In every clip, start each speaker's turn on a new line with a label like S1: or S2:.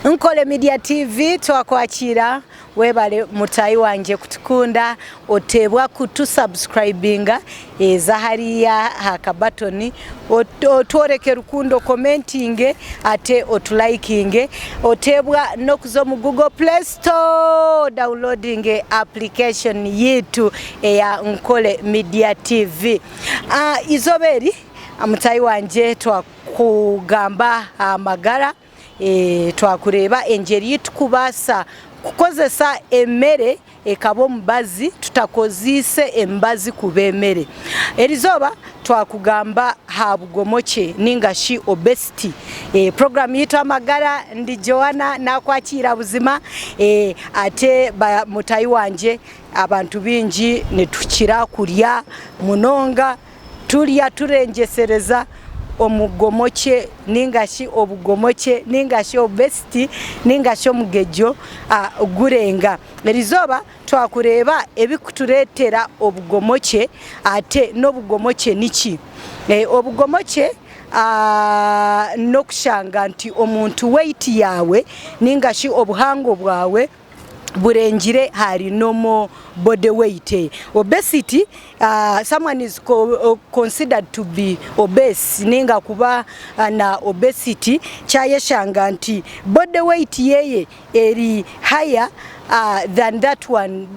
S1: Ankole Media TV twakwakira webale mutayi wanje kutukunda otebwa kutusubscribinga zahariya hakabatoni otworeke rukundo commenting ate otliking otebwa nokuzo mu Google Play Store downloading application yitu ya Ankole Media TV. Izoberi mutayi wanje twakugamba Amagara twakureba engeri yitukubasa kukozesa emmere ekabo mubazi tutakozise embazi kubemere erizoba twakugamba OBUGOMOKYE ninga shi obesity program yitu Amagara ndi Joana nakwakira buzima ate mutayi wanje abantu bingi netukira kulya munonga tulya turengesereza OBUGOMOKYE ningashi OBUGOMOKYE ningashi obesity ningashi omugejo gurenga erizoba twakureba ebikuturetera OBUGOMOKYE ate n'OBUGOMOKYE niki OBUGOMOKYE nokushanga nti omuntu weight yawe ningashi obuhango bwawe burengire hari normal body weight. Obesity, someone is considered to be obese ninga kuba na obesity chayeshanga nti body weight yeye eri higher than that one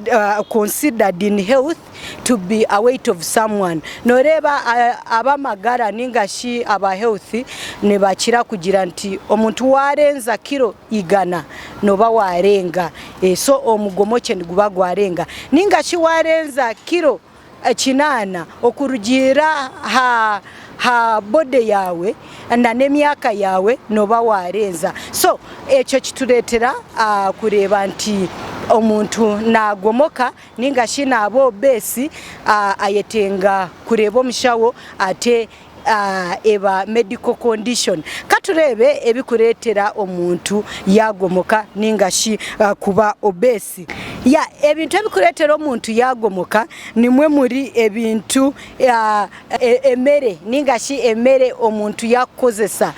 S1: considered in health to be a weight of someone. Noreba abamagara ninga shi aba healthy ne bakira kugira nti omuntu warenza kilo igana noba warenga so OBUGOMOKYE ndiguba gwarenga ninga shi warenza kilo kinana okurugira ha bode yawe na nemyaka yawe noba warenza so ekyo kituletera kureba nti omuntu nagomoka ninga shi nabo besi ayetenga kureba omushawo ate eba medical condition katurebe ebikuretera omuntu yagomoka ninga shi kuba obesi ya ebintu ebikuretera omuntu yagomoka nimwe muri ebintu emere ninga shi emere omuntu yakozesa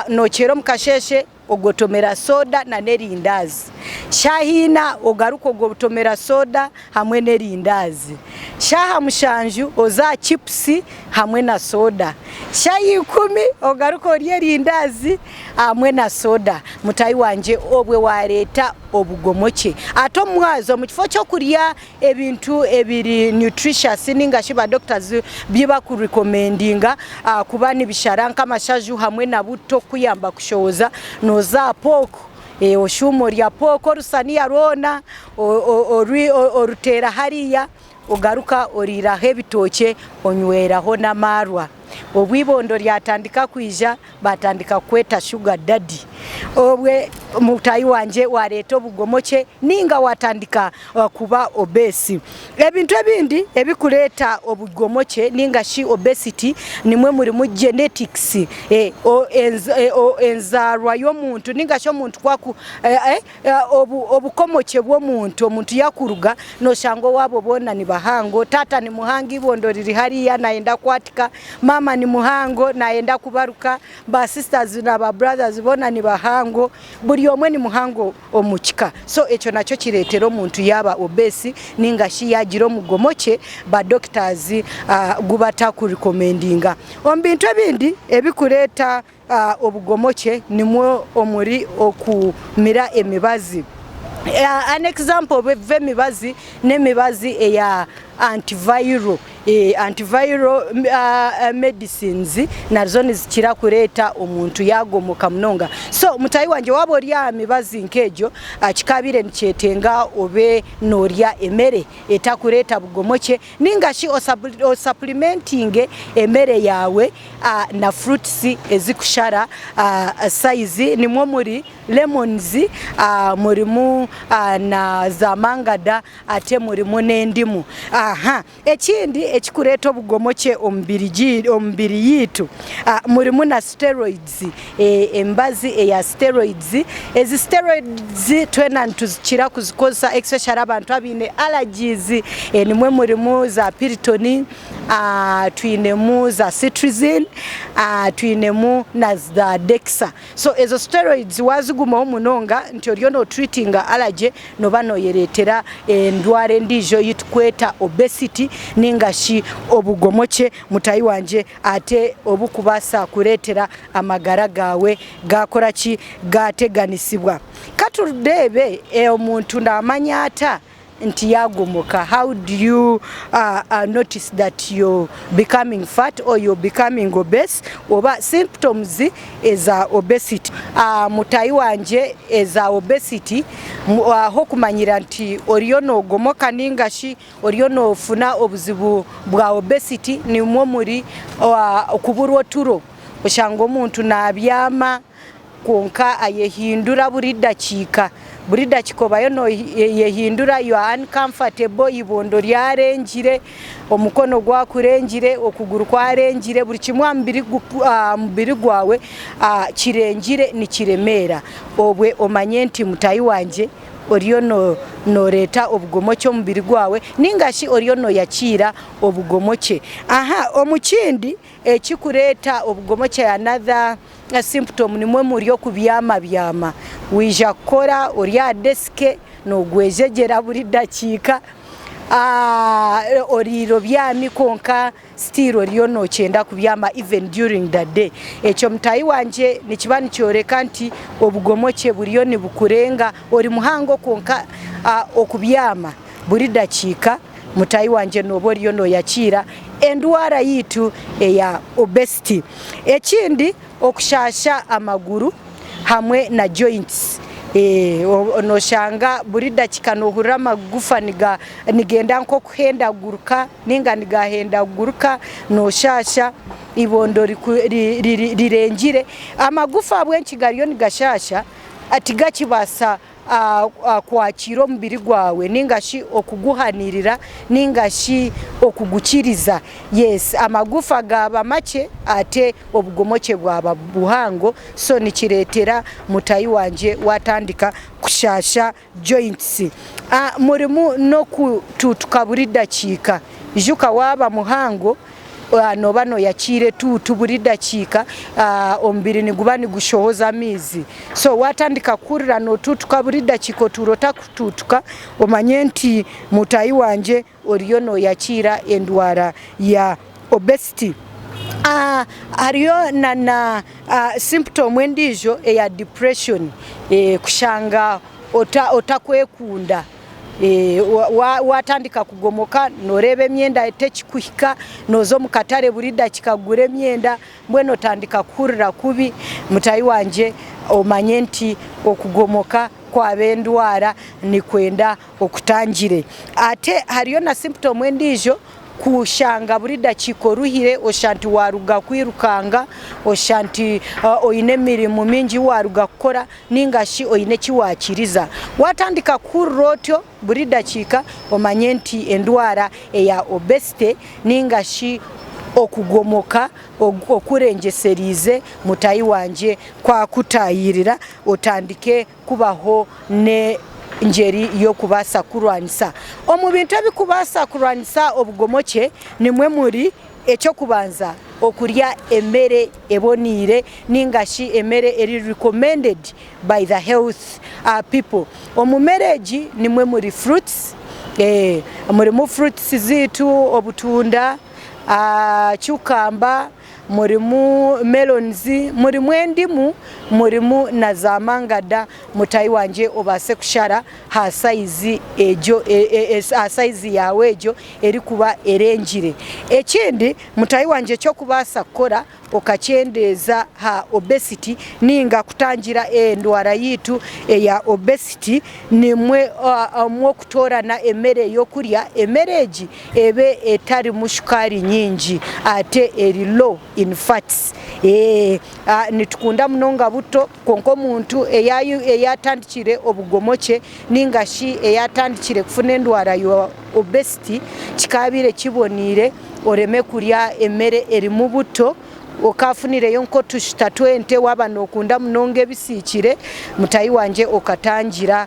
S1: nokero mukasheshe ogotomera soda na nerindazi shahina ogaruko ogotomera soda hamwe nerindazi shaha mushanju oza chipsi hamwe na soda shayi 10 ogaruko ryerindazi hamwe na soda mutayi wanje obwe wareta OBUGOMOKYE ato mwazo mu kifo cyo kurya ebintu ebiri nutritious ninga shiba doctors biba ku recommendinga kuba nibisharanka amashaju hamwe na buto kuyamba kushoza noza poko oshumo lya poko rusania rona orutera hariya ogaruka orira hebitoke onyweraho namarwa obwibondo lyatandika kwija batandika kweta sugar daddy obwe mutayi wanje wareta OBUGOMOKYE ninga watandika kuba obesi ebintu ebindi ebikuleta OBUGOMOKYE ninga shi obesity nimwe muri mu genetics enzarwa y'omuntu ninga sho muntu kwaku obukomokye bw'omuntu omuntu yakuruga no shango wabo bona ni bahango tata ni muhangi ibondo riri hariya naenda kwatika mama ni muhango naenda kubaruka ba sisters na ba brothers bona ni bahango buri omwe ni muhango omukika so echo nacho kiretero omuntu yaba obesi ninga shi yagiro OBUGOMOKYE ba doctors gubata ku recommendinga ombintu ebindi ebikureta OBUGOMOKYE nimwe omuri okumira emibazi an example of emibazi nemibazi eya antiviral medicines nazo nizikira kureta omuntu yagomoka mnonga so mutayi wanje waborya mibazi nkejo kikabire nicyetenga obe norya emere etakureta OBUGOMOKYE ninga shi supplementing emere yawe na fruits ezikushara size nimwe muri lemons murimu na zamangada ate murimu nendimu ekindi ekikureta OBUGOMOKYE ombiri yitu murimu na steroids embazi eya steroids ezi steroids twena ntuzikira kuzikoza especially abantu abine allergies nimwe murimu za piritoni twinemu za citrizine, twinemu na za dexa. So ezo steroids wazigumaho munonga nti oriyo no treatinga allergy no bano yeretera endware ndijo yitkweta obesity ningashi obugomokye mutayi wanje ate obukubasa kuretera amagara gawe gakora ki gateganisibwa. Katudebe omuntu ndamanya ata nti yagomoka. How do you notice that you're becoming fat or you're becoming obese? Oba symptoms eza obesity. Mutayi wanje eza obesity hokumanyira nti oriyo no gomoka ningashi oriyo no funa obuzibu bwa obesity ni mwo muri okuburwa turo oshanga omuntu nabyama konka ayehindura buri dakika bayo no yehindura you are uncomfortable, ibondo lyarengire, omukono gwa kurengire, okuguru kwarengire, buri kimwe mbiri gwawe kirengire ni kiremera. Obwe omanye nti mutayi wanje oriyo no reta obugomokye omubiri gwawe ningashi oriyo no yakira obugomokye. Omukindi ekikureta obugomokye another symptom nimwe muriyo kubyama wija kora orya deske no gwejegera buri dakika oriro byami konka still oriyo no cyenda kubyama even during the day. Ekyo mutayi wanje nikibani cyoreka nti obugomokye buriyo ni bukurenga ori muhango konka okubyama buri dakika mutayi wanje nobo oriyo no yakira endwara yitu eya obesity. Ekindi okushasha amaguru hamwe na joints. Onoshanga buri dakika nohura amagufa nigenda nko kuhenda guruka ninga nigahenda guruka noshasha ibondo rirengire amagufa abwenki gariyo nigashasha atigakibasa kwakira omubiri gwawe ningashi okuguhanirira ningashi okugukiriza. Yes, amagufa gaba make ate obugomokye bwaba buhango, so nikiretera mutayi wanje watandika kushasha joints. Murimu no kututuka buri dakika ijuka waba muhango nobano yakire buri dakika ombiri nigubani gushohoza amizi, so watandika kurira no tutuka buri dakika turota kututuka omanye nti mutayi wanje oriyo no yakira endwara ya obesity. Hariyo na symptom endijo ya depression, kushanga otakwekunda. Watandika kugomoka norebe emyenda etechikuhika nozo mukatare buri dakika gure emyenda mbweno tandika kurira kubi mutayi wanje omanye nti okugomoka kwa bendwara ni kwenda okutangire. Ate hariyo na symptom endijo kushanga buri dakika ruhire oshanti waruga kwirukanga oshanti oine mirimo mingi waruga kukora ningashi oine kiwakiriza. Watandika kurotyo buri dakika omanye nti endwara eya obesity ningashi okugomoka okurengeserize mutayi wanje kwa kutayirira otandike kubaho ne njeri yo kubasa kurwanisa. Omubintu ebikubasa kurwanisa obugomokye nimwe muri ekyo kubanza okurya emere ebonire ningashi emere eri recommended by the health people. Omumereji nimwe muri fruits, muri fruits zitu obutunda, cucumber, murimu melons, murimu endimu, murimu na za mangada. Mutayi wanje obase kushara ha size ejo size yawe ejo eri kuba erengire. Ekindi mutayi wanje cyo kubasa kora okakyendeza ha obesity ninga kutangira endwara yitu ya obesity nimwe mwo kutora na emere yokurya emereji ebe etari mushukari nyingi ate eri low in fats. Nitukunda munonga buto konko muntu eyatandikire obugomokye ningashi eyatandikire kufuna endwara yo obesity kikabire kibonire oreme kurya emere eri mu buto okafunire yonko tushita 20 waba nokunda munonge bisikire mutayi wanje okatangira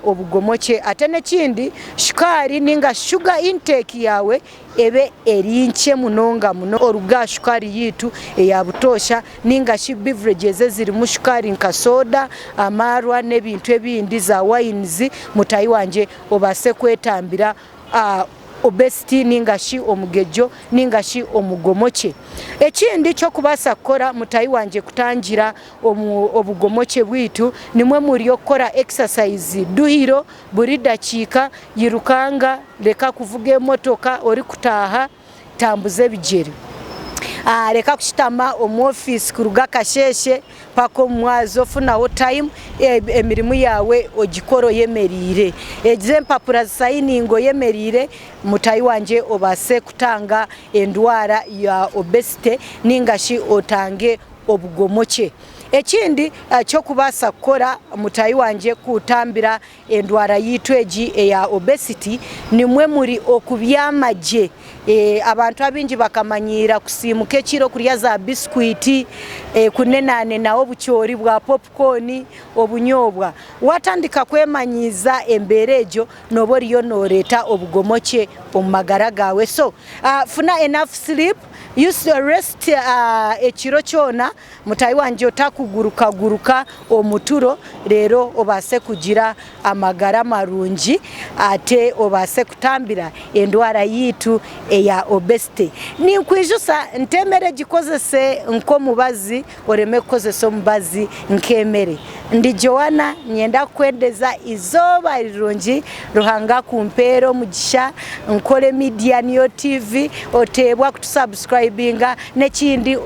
S1: obugomokye ate nekindi shukari ninga sugar intake yawe ebe erinche munonga muno oruga shukari yitu eya butosha ninga shi beverages ziri mu shukari nka soda amarwa nebintu ebindi za wines mutayi wanje obase kwetambira obesity ningashi omugejo ningashi omugomokye ekindi cyo kubasa kora mutayi wanje kutangira obugomokye bwitu nimwe muri okora exercise duhiro buri dakika yirukanga leka kuvuga motoka ori kutaha tambuze bijeri leka kushitama omu office kuruga kasheshe pako mwazo funawo time emirimu yawe ogikoro yemerire empapura signingo yemerire mutayi wanje obase kutanga endwara ya obesity ningashi otange obugomokye ekindi cyo kubasa kora mutayi wanje kutambira endwara yitweji eya obesity nimwe muri okubyamaje abantu abinji bakamanyira kusimuka ekiro kurya za biscuit kunenane nawo bucyori bwa popcorn obunyobwa watandika kwemanyiza emberejo noboriyo noreta obugomokye omagara gawe so funa enough sleep use rest ekiro cyona mutayi wanje otakuguruka omuturo rero obase kugira amagara marungi ate obase kutambira endwara yitu eya obesity ni kwijusa ntemere gikozese nko mubazi oreme kozese mubazi nkemere ndi Joana nyenda kwendeza izoba rirungi ruhanga kumpero mugisha Nkore Media TV otebwa kutusubscribinga nekindi